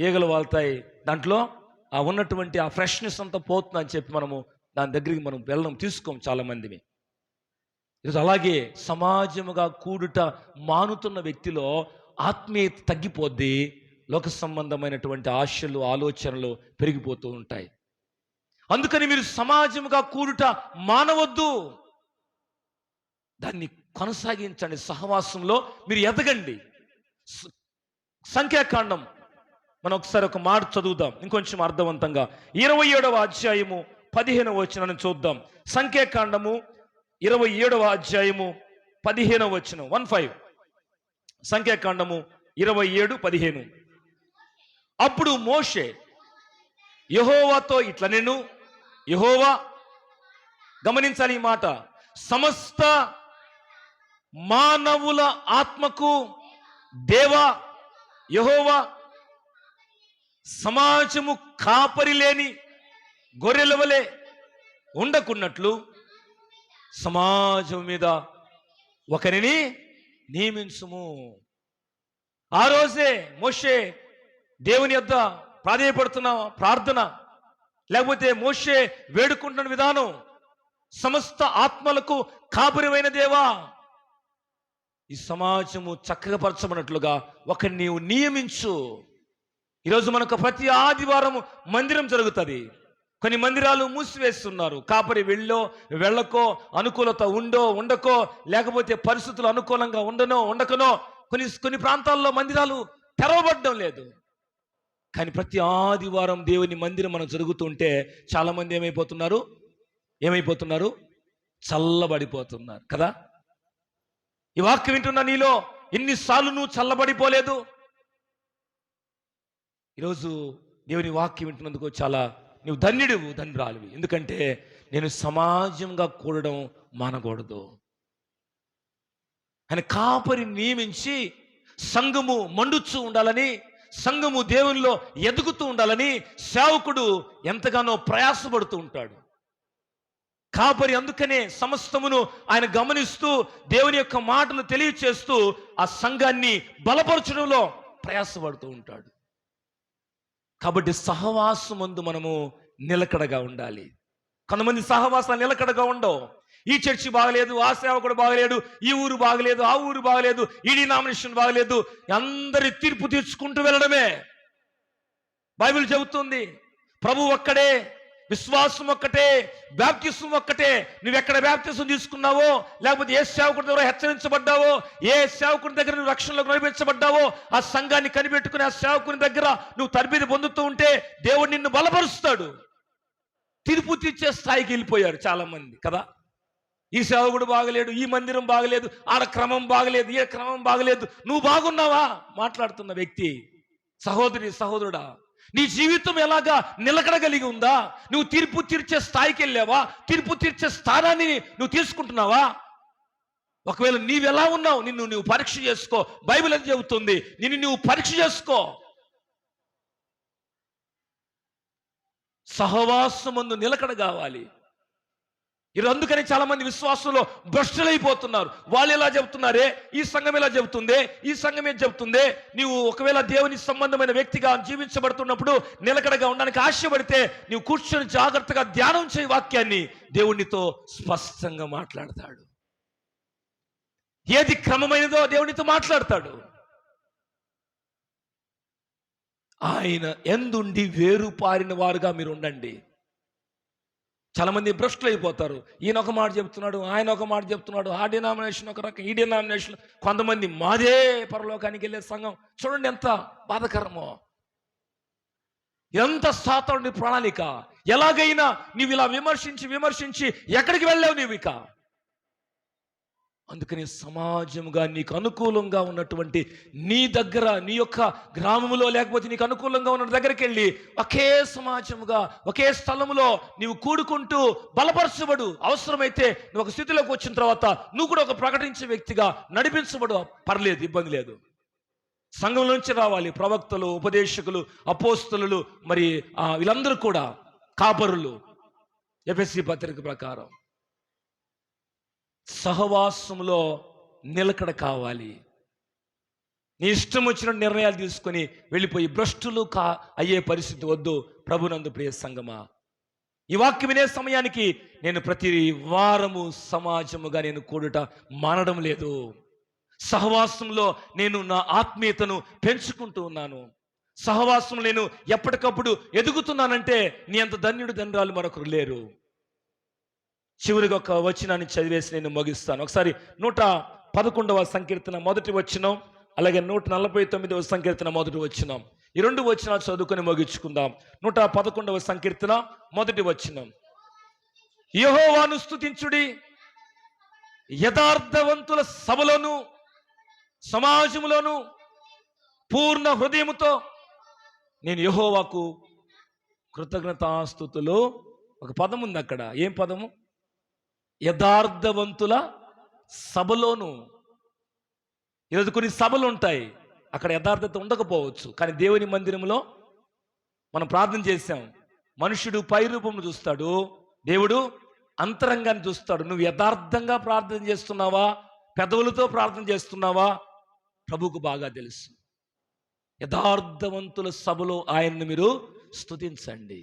ఈగలు వాళ్తాయి, దాంట్లో ఆ ఉన్నటువంటి ఆ ఫ్రెష్నెస్ అంతా పోతుందని చెప్పి మనము దాని దగ్గరికి మనం వెళ్ళడం తీసుకోం చాలా మందిని. ఈరోజు అలాగే సమాజముగా కూడుట మానుతున్న వ్యక్తిలో ఆత్మీయత తగ్గిపోద్ది, లోక సంబంధమైనటువంటి ఆశలు, ఆలోచనలు పెరిగిపోతూ ఉంటాయి. అందుకని మీరు సమాజముగా కూడుట మానవద్దు, దాన్ని కొనసాగించండి. సహవాసంలో మీరు ఎదగండి. సంఖ్యాకాండం మనం ఒకసారి ఒక మాట చదువుదాం, ఇంకొంచెం అర్థవంతంగా. 27వ అధ్యాయము 15వ వచనాన్ని చూద్దాం. సంఖ్యాకాండము 27వ అధ్యాయము 15వ వచనం, 15. సంఖ్యాకాండము 27:15. అప్పుడు మోషే యెహోవాతో ఇట్లా, నేను యెహోవా, గమనించాలి ఈ మాట, సమస్త మానవుల ఆత్మకు దేవా యెహోవా, సమాజము కాపరి లేని గొర్రెల వలె ఉండకున్నట్లు సమాజం మీద ఒకరిని నియమించుము. ఆ రోజే మోషే దేవుని యొద్ద ప్రాధేయపడుతున్న ప్రార్థన, లేకపోతే మోషే వేడుకుంటున్న విధానం, సమస్త ఆత్మలకు కాపురమైన దేవా, ఈ సమాజము చక్కగా పరచబడినట్లుగా ఒకరిని నీవు నియమించు. ఈరోజు మనకు ప్రతి ఆదివారం మందిరం జరుగుతుంది. కొన్ని మందిరాలు మూసివేస్తున్నారు. కాపరి వెళ్ళకో, అనుకూలత ఉండకో, లేకపోతే పరిస్థితులు అనుకూలంగా ఉండకనో కొన్ని ప్రాంతాల్లో మందిరాలు తెరవబడడం లేదు. కానీ ప్రతి ఆదివారం దేవుని మందిరం మనం జరుగుతుంటే చాలా మంది ఏమైపోతున్నారు? చల్లబడిపోతున్నారు కదా. ఈ వాక్యం వింటున్నా నీలో ఎన్నిసార్లు నువ్వు చల్లబడిపోలేదు? ఈరోజు దేవుని వాక్యం వింటున్నందుకు చాలా నువ్వు ధన్యురాలివి. ఎందుకంటే నేను సమాజంగా కూడడం మానకూడదు. ఆయన కాపరి నియమించి సంఘము మండుచూ ఉండాలని, సంఘము దేవునిలో ఎదుగుతూ ఉండాలని సేవకుడు ఎంతగానో ప్రయాసపడుతూ ఉంటాడు. కాపరి అందుకనే సమస్తమును ఆయన గమనిస్తూ దేవుని యొక్క మాటలు తెలియచేస్తూ ఆ సంఘాన్ని బలపరచడంలో ప్రయాసపడుతూ ఉంటాడు. కాబట్టి సహవాసమందు మనము నిలకడగా ఉండాలి. కొంతమంది సహవాసాలు నిలకడగా ఉండవు. ఈ చర్చి బాగలేదు, ఆ సేవకుడు బాగలేడు, ఈ ఊరు బాగలేదు, ఆ ఊరు బాగలేదు, ఈ డినామినేషన్ బాగలేదు, అందరి తీర్పు తీర్చుకుంటూ వెళ్ళడమే. బైబిల్ చెబుతుంది ప్రభు ఒక్కడే, విశ్వాసం ఒక్కటే, బ్యాప్టిజం ఒక్కటే. నువ్వెక్కడ బ్యాప్టిజం తీసుకున్నావో, లేకపోతే ఏ సేవకుడి దగ్గర హెచ్చరించబడ్డావో, ఏ సేవకుని దగ్గర నువ్వు రక్షణలోకి నడిపించబడ్డావో, ఆ సంఘాన్ని కనిపెట్టుకుని ఆ సేవకుని దగ్గర నువ్వు తరబిది పొందుతూ ఉంటే దేవుడు నిన్ను బలపరుస్తాడు. తీర్పు తీర్చే స్థాయికి వెళ్ళిపోయారు చాలా మంది కదా. ఈ సేవకుడు బాగలేడు, ఈ మందిరం బాగలేదు, ఆడ క్రమం బాగలేదు, ఏ క్రమం బాగలేదు. నువ్వు బాగున్నావా? మాట్లాడుతున్న వ్యక్తి, సహోదరుడా, నీ జీవితం ఎలాగా నిలకడగలిగి ఉందా? నువ్వు తీర్పు తీర్చే స్థాయికి వెళ్ళావా? తీర్పు తీర్చే స్థానాన్ని నువ్వు తీసుకుంటున్నావా? ఒకవేళ నీవెలా ఉన్నావు, నువ్వు పరీక్ష చేసుకో. బైబిల్ అది చెబుతుంది, నువ్వు పరీక్ష చేసుకో. సహవాసమందు నిలకడ కావాలి. ఈరోజు అందుకని చాలా మంది విశ్వాసంలో భ్రష్టులైపోతున్నారు. వాళ్ళు ఎలా చెబుతున్నారే, ఈ సంఘం ఎలా చెబుతుందే, ఈ సంఘం ఏం చెబుతుందే. నీవు ఒకవేళ దేవుని సంబంధమైన వ్యక్తిగా జీవించబడుతున్నప్పుడు నిలకడగా ఉండడానికి ఆశపడితే నీవు కూర్చొని జాగ్రత్తగా ధ్యానం చేయి వాక్యాన్ని. దేవునితో స్పష్టంగా మాట్లాడతాడు. ఏది క్రమమైనదో దేవునితో మాట్లాడతాడు. ఆయన ఎందుండి వేరు పారిన వారుగా మీరు ఉండండి. చాలా మంది భ్రష్టులు అయిపోతారు. ఈయన ఒక మాట చెప్తున్నాడు, ఆయన ఒక మాట చెప్తున్నాడు, ఆ డినామినేషన్ ఒక రకం, ఈ డినామినేషన్. కొంతమంది మాదే పరలోకానికి వెళ్ళే సంఘం. చూడండి ఎంత బాధకరమో, ఎంత సాతానుడి ప్రణాళిక. ఎలాగైనా నీవు ఇలా విమర్శించి ఎక్కడికి వెళ్ళావు? నీవు ఇక అందుకని సమాజంగా నీకు అనుకూలంగా ఉన్నటువంటి నీ దగ్గర, నీ యొక్క గ్రామంలో లేకపోతే నీకు అనుకూలంగా ఉన్న దగ్గరికి వెళ్ళి ఒకే సమాజముగా ఒకే స్థలములో నీవు కూడుకుంటూ బలపరచబడు. అవసరమైతే నువ్వు ఒక స్థితిలోకి వచ్చిన తర్వాత నువ్వు కూడా ఒక ప్రకటించే వ్యక్తిగా నడిపించబడు. పర్లేదు, ఇబ్బంది లేదు. సంఘం నుంచి రావాలి ప్రవక్తలు, ఉపదేశకులు, అపోస్తలులు, మరి వీళ్ళందరూ కూడా కాపరులు. ఎఫెసీ పత్రిక ప్రకారం సహవాసంలో నిలకడ కావాలి. నీ ఇష్టం వచ్చిన నిర్ణయాలు తీసుకొని వెళ్ళిపోయి భ్రష్టులు అయ్యే పరిస్థితి వద్దు. ప్రభునందు ప్రియ సంగమా, ఈ వాక్యం వినే సమయానికి నేను ప్రతి వారము సమాజముగా నేను కూడుట మానడం లేదు. సహవాసంలో నేను నా ఆత్మీయతను పెంచుకుంటూ ఉన్నాను. సహవాసంలో నేను ఎప్పటికప్పుడు ఎదుగుతున్నానంటే నీ అంత ధన్యుడు ధన్యురాలు మరొకరు లేరు. చివరిగా ఒక వచనాన్ని చదివేసి నేను ముగిస్తాను. ఒకసారి 111వ సంకీర్తన మొదటి వచనం, అలాగే 149వ సంకీర్తన మొదటి వచనం, ఈ రెండు వచనాలు చదువుకొని ముగించుకుందాం. 111వ సంకీర్తన మొదటి వచనం, యెహోవాను స్తుతించుడి, యథార్థవంతుల సభలోను సమాజములోను పూర్ణ హృదయముతో నేను యెహోవాకు కృతజ్ఞతాస్తుతులు. ఒక పదం ఉంది అక్కడ. ఏం పదము? యథార్థవంతుల సభలోను. ఈరోజు కొన్ని సభలు ఉంటాయి, అక్కడ యథార్థత ఉండకపోవచ్చు. కానీ దేవుని మందిరంలో మనం ప్రార్థన చేశాం. మనుషుడు పై రూపం చూస్తాడు, దేవుడు అంతరంగాన్ని చూస్తాడు. నువ్వు యథార్థంగా ప్రార్థన చేస్తున్నావా, పెదవులతో ప్రార్థన చేస్తున్నావా, ప్రభువుకు బాగా తెలుసు. యథార్థవంతుల సభలో ఆయన్ను మీరు స్తుతించండి.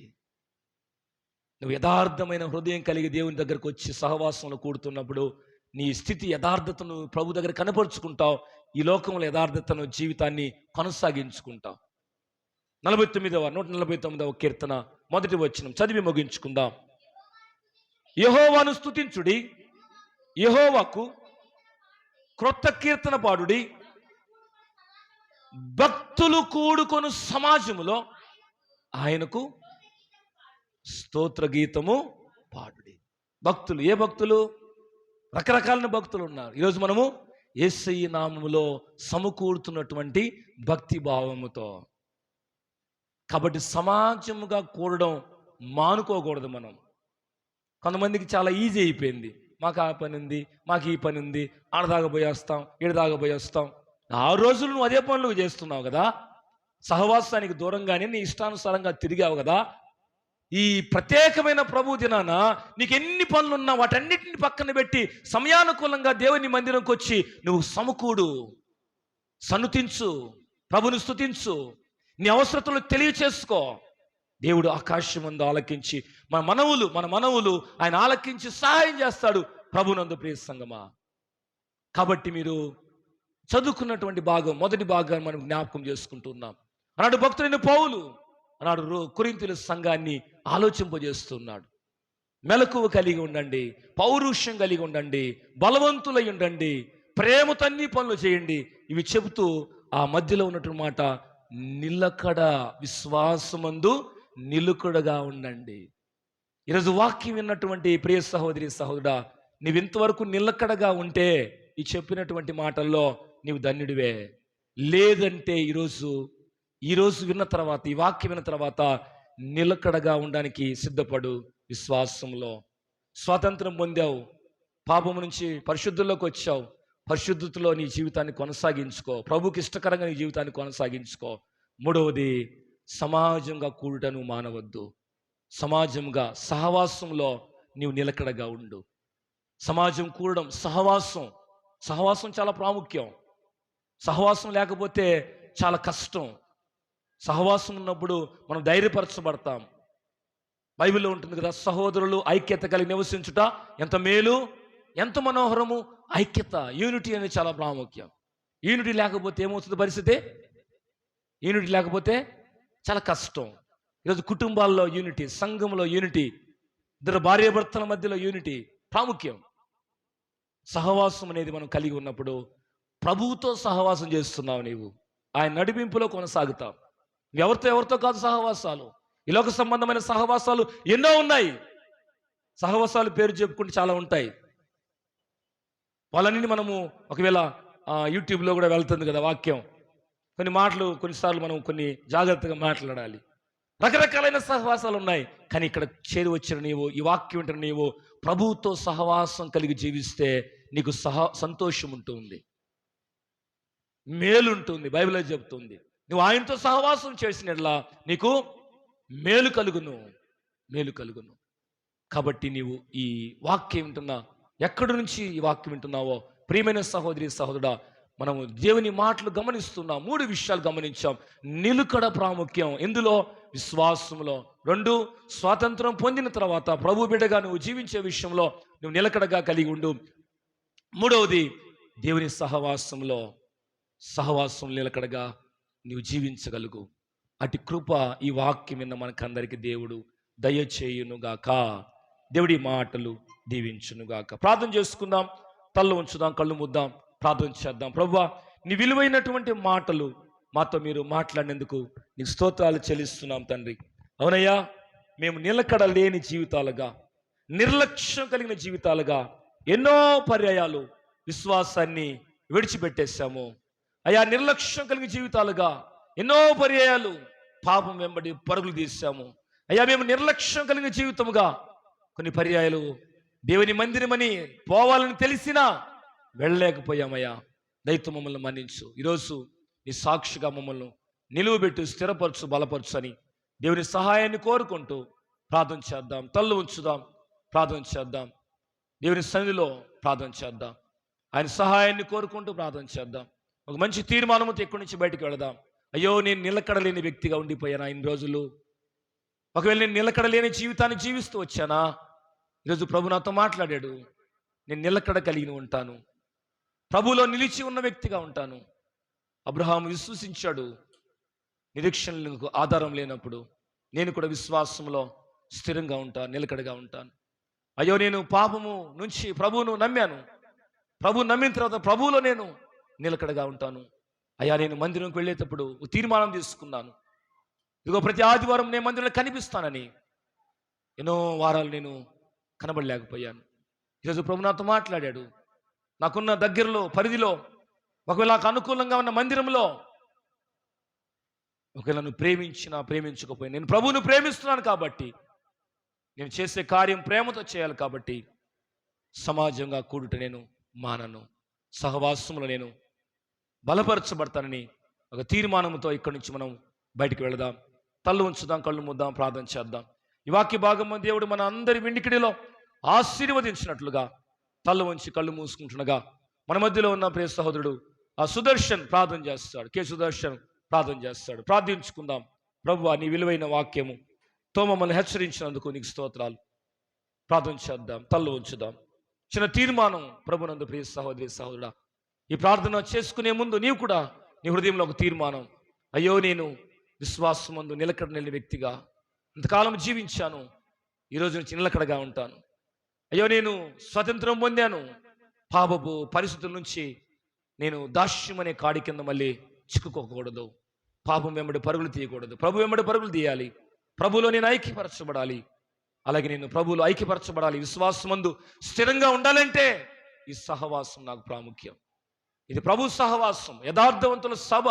నువ్వు యథార్థమైన హృదయం కలిగి దేవుని దగ్గరకు వచ్చి సహవాసంలో కూడుతున్నప్పుడు నీ స్థితి యథార్థతను ప్రభు దగ్గర కనపరుచుకుంటావు. ఈ లోకంలో యథార్థతను జీవితాన్ని కొనసాగించుకుంటావు. 149వ కీర్తన మొదటి వచనం చదివి ముగించుకుందాం. యెహోవాను స్తుతించుడి, యెహోవాకు క్రొత్త కీర్తన పాడుడి, భక్తులు కూడుకొను సమాజములో ఆయనకు స్తోత్ర గీతము పాడుడి. భక్తులు, ఏ భక్తులు? రకరకాలైన భక్తులు ఉన్నారు. ఈరోజు మనము యేసయ్య నామములో సమకూడుతున్నటువంటి భక్తి భావముతో. కాబట్టి సమాజముగా కూడడం మానుకోకూడదు మనం. కొంతమందికి చాలా ఈజీ అయిపోయింది. మాకు ఆ పని ఉంది, మాకు ఈ పని ఉంది, ఆడదాకా పోయి వస్తాం, ఈడదాకా పోయి వస్తాం. ఆ రోజులు నువ్వు అదే పనులు చేస్తున్నావు కదా, సహవాసానికి దూరంగానే నీ ఇష్టానుసారంగా తిరిగావు కదా. ఈ ప్రత్యేకమైన ప్రభు దినాన నీకు ఎన్ని పనులున్నా వాటన్నిటిని పక్కన పెట్టి సమయానుకూలంగా దేవుని మందిరంకి వచ్చి నువ్వు సమకూడు, సన్నుతించు, ప్రభుని స్తుతించు, నీ అవసరతలు తెలియచేసుకో. దేవుడు ఆకాశమందు ఆలకించి మన మనవులు ఆయన ఆలకించి సహాయం చేస్తాడు. ప్రభునందు ప్రియ సంగమా, కాబట్టి మీరు చదువుకున్నటువంటి భాగం, మొదటి భాగాన్ని మనం జ్ఞాపకం చేసుకుంటున్నాం. అన్నాడు భక్తుడైన పౌలు, అన్నాడు కొరింథీయుల సంఘాన్ని ఆలోచింపజేస్తున్నాడు. మెలకువ కలిగి ఉండండి, పౌరుషం కలిగి ఉండండి, బలవంతులై ఉండండి, ప్రేమతో అన్ని పనులు చేయండి. ఇవి చెబుతూ ఆ మధ్యలో ఉన్నటువంటి మాట, నిలకడ, విశ్వాసమందు నిలుకడగా ఉండండి. ఈరోజు వాక్యం విన్నటువంటి ప్రియ సహోదరి సహోదరుడా, నీవు ఇంతవరకు నిలకడగా ఉంటే ఈ చెప్పినటువంటి మాటల్లో నీవు ధన్యుడివే. లేదంటే ఈరోజు విన్న తర్వాత, ఈ వాక్యం విన్న తర్వాత నిలకడగా ఉండడానికి సిద్ధపడు. విశ్వాసంలో స్వాతంత్రం పొందావు, పాపం నుంచి పరిశుద్ధుల్లోకి వచ్చావు. పరిశుద్ధతలో నీ జీవితాన్ని కొనసాగించుకో, ప్రభుకి ఇష్టకరంగా నీ జీవితాన్ని కొనసాగించుకో. మూడవది, సమాజంగా కూడటను మానవద్దు. సమాజంగా సహవాసంలో నీవు నిలకడగా ఉండు. సమాజం కూడడం, సహవాసం చాలా ప్రాముఖ్యం. సహవాసం లేకపోతే చాలా కష్టం. సహవాసం ఉన్నప్పుడు మనం ధైర్యపరచబడతాం. బైబిల్లో ఉంటుంది కదా, సహోదరులు ఐక్యత కలిగి నివసించుట ఎంత మేలు, ఎంత మనోహరము. ఐక్యత, యూనిటీ అనేది చాలా ప్రాముఖ్యం. యూనిటీ లేకపోతే ఏమవుతుంది పరిస్థితి? యూనిటీ లేకపోతే చాలా కష్టం. ఈరోజు కుటుంబాల్లో యూనిటీ, సంఘంలో యూనిటీ, ఇద్దరు భార్యాభర్తల మధ్యలో యూనిటీ ప్రాముఖ్యం. సహవాసం అనేది మనం కలిగి ఉన్నప్పుడు ప్రభువుతో సహవాసం చేస్తున్నావు. నీవు ఆయన నడిపింపులో కొనసాగుతావు. ఎవరితో కాదు సహవాసాలు, ఈ లోక సంబంధమైన సహవాసాలు ఎన్నో ఉన్నాయి. సహవాసాలు పేరు చెప్పుకుంటే చాలా ఉంటాయి. వాళ్ళని మనము ఒకవేళ యూట్యూబ్లో కూడా వెళ్తుంది కదా వాక్యం, కొన్ని మాటలు కొన్నిసార్లు మనం కొన్ని జాగ్రత్తగా మాట్లాడాలి. రకరకాలైన సహవాసాలు ఉన్నాయి. కానీ ఇక్కడ చేరి వచ్చిన నీవు, ఈ వాక్యం వింటున్న నీవు ప్రభువుతో సహవాసం కలిగి జీవిస్తే నీకు సంతోషం ఉంటుంది, మేలు ఉంటుంది. బైబిల్ చెప్తుంది, నువ్వు ఆయనతో సహవాసం చేసినట్లా నీకు మేలు కలుగును, మేలు కలుగును. కాబట్టి నీవు ఈ వాక్యం వింటున్నా, ఎక్కడి నుంచి ఈ వాక్యం వింటున్నావో ప్రియమైన సహోదరి సహోదరుడా, మనము దేవుని మాటలు గమనిస్తున్నాం. 3 విషయాలు గమనించాం. నిలుకడ ప్రాముఖ్యం ఎందులో? విశ్వాసంలో. 2, స్వాతంత్రం పొందిన తర్వాత ప్రభు బిడ్డగా నువ్వు జీవించే విషయంలో నువ్వు నిలకడగా కలిగి ఉండు. 3వది దేవుని సహవాసంలో, సహవాసం నిలకడగా నీవు జీవించగలుగు. అటు కృప ఈ వాక్యం విన్న మనకందరికి దేవుడు దయచేయునుగాక. దేవుడి మాటలు దీవించునుగాక. ప్రార్థన చేసుకుందాం, తల్లు ఉంచుదాం, కళ్ళు ముద్దాం, ప్రార్థన చేద్దాం. ప్రభువా, నీ విలువైనటువంటి మాటలు మాతో మీరు మాట్లాడినందుకు నీకు స్తోత్రాలు చెల్లిస్తున్నాం తండ్రి. అవునయ్యా, మేము నిలకడ లేని జీవితాలుగా, నిర్లక్ష్యం కలిగిన జీవితాలుగా ఎన్నో పర్యాయాలు విశ్వాసాన్ని విడిచిపెట్టేశాము అయ్యా. నిర్లక్ష్యం కలిగిన జీవితాలుగా ఎన్నో పర్యాయాలు పాపం వెంబడి పరుగులు తీసాము అయ్యా. మేము నిర్లక్ష్యం కలిగిన జీవితముగా కొన్ని పర్యాయాలు దేవుని మందిరమని పోవాలని తెలిసినా వెళ్ళలేకపోయామయ్యా. దయతో మమ్మల్ని మన్నించు. ఈరోజు నీ సాక్షిగా మమ్మల్ని నిలువబెట్టు, స్థిరపరచు, బలపరచు అని దేవుని సహాయాన్ని కోరుకుంటూ ప్రార్థన చేద్దాం. తల్లు ఉంచుదాం, ప్రార్థన చేద్దాం. దేవుని సన్నిధిలో ప్రార్థన చేద్దాం. ఆయన సహాయాన్ని కోరుకుంటూ ప్రార్థన చేద్దాం. ఒక మంచి తీర్మానంతో ఇక్కడి నుంచి బయటకు వెళదాం. అయ్యో, నేను నిలకడలేని వ్యక్తిగా ఉండిపోయానా ఇన్ని రోజులు? ఒకవేళ నేను నిలకడలేని జీవితాన్ని జీవిస్తూ వచ్చానా? ఈరోజు ప్రభు నాతో మాట్లాడాడు. నేను నిలకడ కలిగి ఉంటాను, ప్రభులో నిలిచి ఉన్న వ్యక్తిగా ఉంటాను. అబ్రహాము విశ్వసించాడు. నిరీక్షణలకు ఆధారం లేనప్పుడు నేను కూడా విశ్వాసంలో స్థిరంగా ఉంటాను, నిలకడగా ఉంటాను. అయ్యో, నేను పాపము నుంచి ప్రభువును నమ్మాను, ప్రభు నమ్మిన తర్వాత ప్రభువులో నేను నిలకడగా ఉంటాను. అయ్యా, నేను మందిరంకి వెళ్ళేటప్పుడు తీర్మానం తీసుకున్నాను, ఇదిగో ప్రతి ఆదివారం నేను మందిరంలో కనిపిస్తానని. ఎన్నో వారాలు నేను కనబడలేకపోయాను. ఈరోజు ప్రభు నాతో మాట్లాడాడు. నాకున్న దగ్గరలో పరిధిలో ఒకవేళ నాకు అనుకూలంగా ఉన్న మందిరంలో ఒకవేళ నువ్వు ప్రేమించినా ప్రేమించకపోయినా నేను ప్రభువును ప్రేమిస్తున్నాను కాబట్టి, నేను చేసే కార్యం ప్రేమతో చేయాలి కాబట్టి సమాజంగా కూడుట నేను మానను, సహవాసంలో నేను బలపరచబడతానని ఒక తీర్మానంతో ఇక్కడి నుంచి మనం బయటికి వెళదాం. తల్లు ఉంచుదాం, కళ్ళు ముద్దాం, ప్రార్థన చేద్దాం. ఈ వాక్య భాగం దేవుడు మన అందరి విండికిడిలో ఆశీర్వదించినట్లుగా తల్లు ఉంచి కళ్ళు మూసుకుంటుండగా మన మధ్యలో ఉన్న ప్రియ సహోదరుడు సుదర్శన్ ప్రార్థన చేస్తాడు. సుదర్శన్ ప్రార్థన చేస్తాడు. ప్రార్థించుకుందాం. ప్రభువా, నీ విలువైన వాక్యముతో మమ్మల్ని హెచ్చరించినందుకు నీకు స్తోత్రాలు. ప్రార్థన చేద్దాం, తల్లు ఉంచుదాం. చిన్న తీర్మానం ప్రభునందు ప్రియ సహోదరి సహోదరుడా, ఈ ప్రార్థన చేసుకునే ముందు నీవు కూడా నీ హృదయంలో ఒక తీర్మానం. అయ్యో, నేను విశ్వాసమందు నిలకడ లేని వ్యక్తిగా ఇంతకాలం జీవించాను, ఈరోజు నుంచి నిలకడగా ఉంటాను. అయ్యో, నేను స్వతంత్రం పొందాను, పాపపు పరిస్థితుల నుంచి నేను దాస్యం అనే కాడి కింద మళ్ళీ చిక్కుకోకూడదు, పాపం వెంబడి పరుగులు తీయకూడదు, ప్రభు వెంబడి పరుగులు తీయాలి, ప్రభులో నేను ఐక్యపరచబడాలి. అలాగే నేను ప్రభువులో ఐక్యపరచబడాలి, విశ్వాసమందు స్థిరంగా ఉండాలంటే ఈ సహవాసం నాకు ప్రాముఖ్యం. ఇది ప్రభు సహవాసం, యథార్థవంతుల సభ,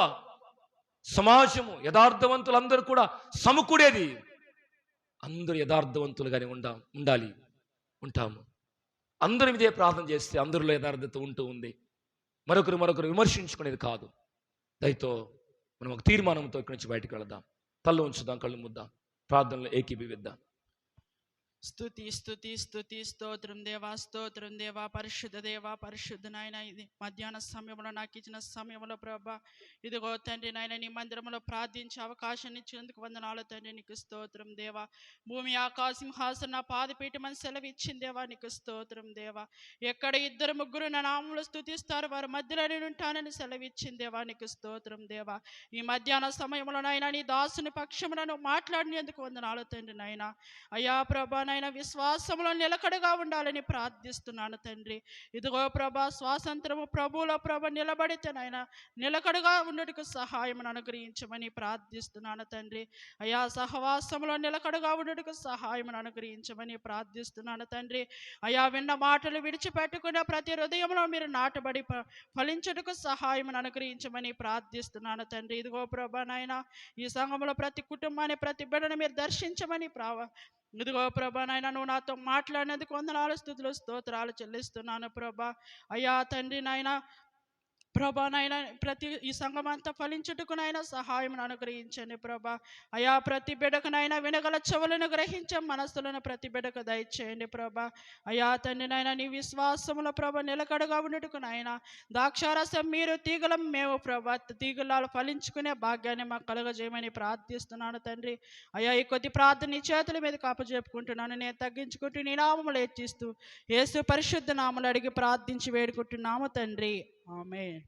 సమాజము, యథార్థవంతులందరూ కూడా సమకూడేది. అందరూ యథార్థవంతులుగానే ఉండాలి, ఉంటాము. అందరం ఇదే ప్రార్థన చేస్తే అందరిలో యథార్థత ఉంటూ ఉంది. మరొకరు విమర్శించుకునేది కాదు. దయతో మనం ఒక తీర్మానంతో ఇక్కడి నుంచి బయటకు వెళదాం. తల్లు ఉంచుదాం, కళ్ళు ముద్దాం, ప్రార్థనలో ఏకీభవిద్దాం. స్తుతి స్తుతి స్తుతి స్తోత్రం దేవా, స్తోత్రం దేవా, పరిశుద్ధ దేవా, పరిశుద్ధ నాయన. ఇది మధ్యాహ్న సమయంలో నాకు ఇచ్చిన సమయంలో ప్రభా, ఇదిగో తండ్రి నాయన, నీ మందిరంలో ప్రార్థించే అవకాశాన్ని ఇచ్చినందుకు వందనాలు తండ్రి, నీకు స్తోత్రం దేవా. భూమి ఆకాశసింహాసన నా పాదపీఠమని సెలవు ఇచ్చింది దేవా, నీకు స్తోత్రం దేవా. ఎక్కడ 2-3 నా నామములో స్తుతిస్తారు వారి మధ్యలో నేను ఉంటానని సెలవు ఇచ్చింది దేవా, నీకు స్తోత్రం దేవా. ఈ మధ్యాహ్న సమయంలో నాయన నీ దాసుని పక్షములను మాట్లాడినందుకు వందనాలు తండ్రి నాయన. అయ్యా ప్రభా నాయన విశ్వాసంలో నిలకడగా ఉండాలని ప్రార్థిస్తున్నాను తండ్రి. ఇదిగో ప్రభా, స్వాతంత్రము ప్రభువులో ప్రభ నిలబడితే నాయన నిలకడగా ఉండటకు సహాయం అనుగ్రహించమని ప్రార్థిస్తున్నాను తండ్రి. అయా సహవాసంలో నిలకడగా ఉండటకు సహాయం అనుగ్రహించమని ప్రార్థిస్తున్నాను తండ్రి. అయా విన్న మాటలు విడిచిపెట్టుకున్న ప్రతి హృదయంలో మీరు నాటబడి ఫలించుటకు సహాయం అనుగ్రహించమని ప్రార్థిస్తున్నాను తండ్రి. ఇదిగో ప్రభా నాయన, ఈ సంఘంలో ప్రతి కుటుంబాన్ని ప్రతి బిడ్డను మీరు దర్శించమని ఇదిగో ప్రభా నాయన, నువ్వు నాతో మాట్లాడినందుకు వందనాలు స్తుతులు స్తోత్రాలు చెల్లిస్తున్నాను ప్రభా. అయ్యా తండ్రి నాయన, ప్రభా నాయన, ప్రతి ఈ సంఘం అంతా ఫలించుటకు నాయన సహాయం అనుగ్రహించండి ప్రభా. అయా ప్రతి బిడ్డకు నాయన వినగల చెవులను గ్రహించే మనస్సులను ప్రతి బిడ్డకు దయచేయండి ప్రభా. అయా తండ్రి నాయన, నీ విశ్వాసముల ప్రభ నిలకడగా ఉండటకు నాయన ద్రాక్షారసం మీరు, తీగలం మేము ప్రభా, తీగలాలు ఫలించుకునే భాగ్యాన్ని మాకు కలుగజేయమని ప్రార్థిస్తున్నాను తండ్రి. అయా ఈ కొద్ది ప్రార్థన నీ చేతుల మీద కాపజెప్పుకుంటున్నాను. నేను తగ్గించుకుంటూ నీ నామములు హెచ్చిస్తూ యేసు పరిశుద్ధ నామములు అడిగి ప్రార్థించి వేడుకుంటున్నాము తండ్రి. ఆమేన్.